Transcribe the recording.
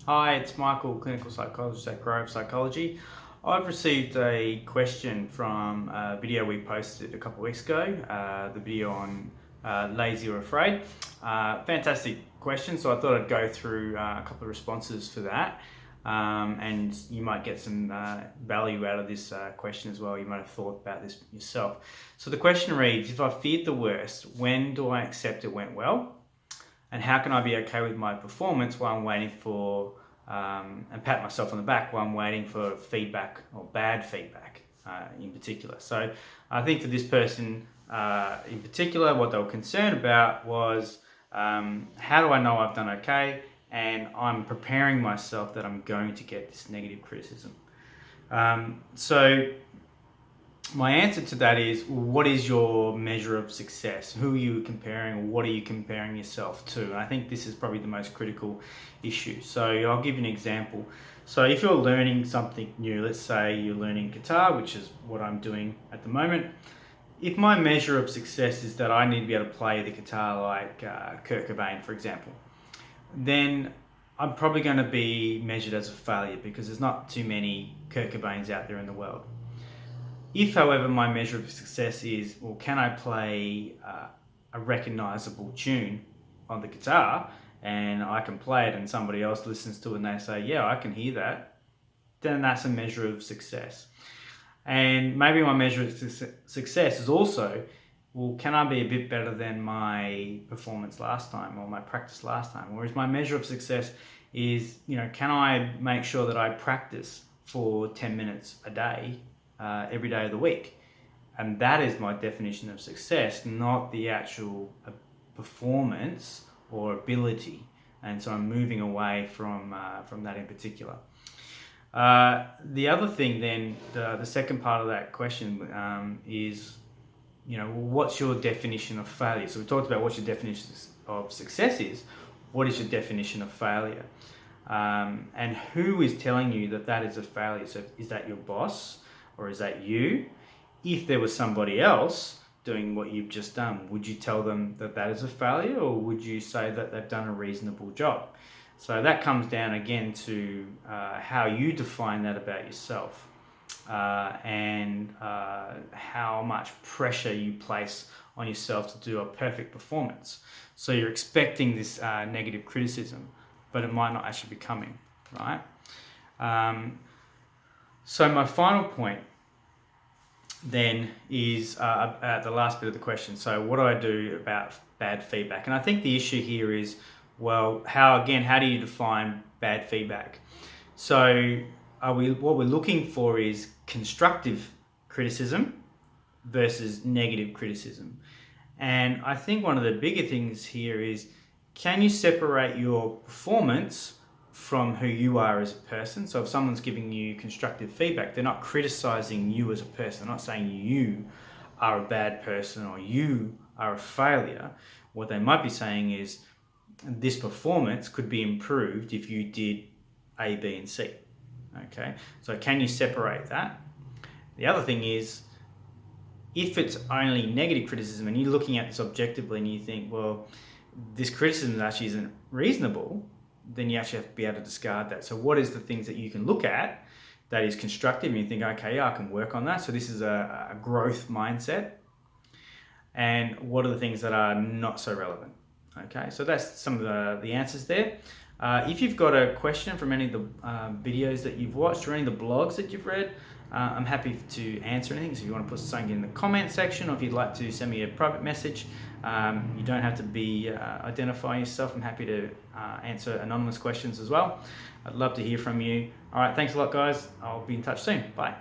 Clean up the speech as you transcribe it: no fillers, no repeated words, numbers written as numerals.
Hi, it's Michael, clinical psychologist at Grove Psychology. I've received a question from a video we posted a couple of weeks ago, the video on lazy or afraid. Fantastic question, so I thought I'd go through a couple of responses for that. And you might get some value out of this question as well. You might have thought about this yourself. So the question reads, if I feared the worst, when do I accept it went well? And how can I be okay with my performance while I'm waiting for, and pat myself on the back while I'm waiting for feedback or bad feedback in particular. So I think for this person in particular, what they were concerned about was how do I know I've done okay? And I'm preparing myself that I'm going to get this negative criticism. So my answer to that is, what is your measure of success? Who are you comparing? What are you comparing yourself to? And I think this is probably the most critical issue. So I'll give you an example. So if you're learning something new, let's say you're learning guitar, which is what I'm doing at the moment. If my measure of success is that I need to be able to play the guitar like Kurt Cobain, for example, then I'm probably going to be measured as a failure because there's not too many Kurt Cobains out there in the world. If, however, my measure of success is, well, can I play a recognizable tune on the guitar and I can play it and somebody else listens to it and they say, yeah, I can hear that, then that's a measure of success. And maybe my measure of success is also, well, can I be a bit better than my performance last time or my practice last time? Whereas my measure of success is, can I make sure that I practice for 10 minutes a day every day of the week? And that is my definition of success, not the actual performance or ability. And so I'm moving away from that in particular. The other thing then, the second part of that question is, what's your definition of failure? So we talked about what your definition of success is. What is your definition of failure? And who is telling you that that is a failure? So is that your boss? Or is that you? If there was somebody else doing what you've just done, would you tell them that that is a failure, or would you say that they've done a reasonable job? So that comes down again to how you define that about yourself and how much pressure you place on yourself to do a perfect performance. So you're expecting this negative criticism, but it might not actually be coming, right? So my final point then is at the last bit of the question. So what do I do about bad feedback? And I think the issue here is, well, how do you define bad feedback? So what we're looking for is constructive criticism versus negative criticism. And I think one of the bigger things here is, can you separate your performance from who you are as a person? So if someone's giving you constructive feedback, they're not criticizing you as a person. They're not saying you are a bad person or you are a failure. What they might be saying is, this performance could be improved if you did A, B, and C. Okay, so can you separate that? The other thing is, if it's only negative criticism and you're looking at this objectively and you think, well, this criticism actually isn't reasonable, then you actually have to be able to discard that. So what is the things that you can look at that is constructive and you think, okay, yeah, I can work on that. So this is a growth mindset. And what are the things that are not so relevant? Okay, so that's some of the answers there. If you've got a question from any of the videos that you've watched or any of the blogs that you've read, I'm happy to answer anything. So if you want to put something in the comment section, or if you'd like to send me a private message, you don't have to be identify yourself. I'm happy to answer anonymous questions as well. I'd love to hear from you. All right, thanks a lot, guys. I'll be in touch soon. Bye.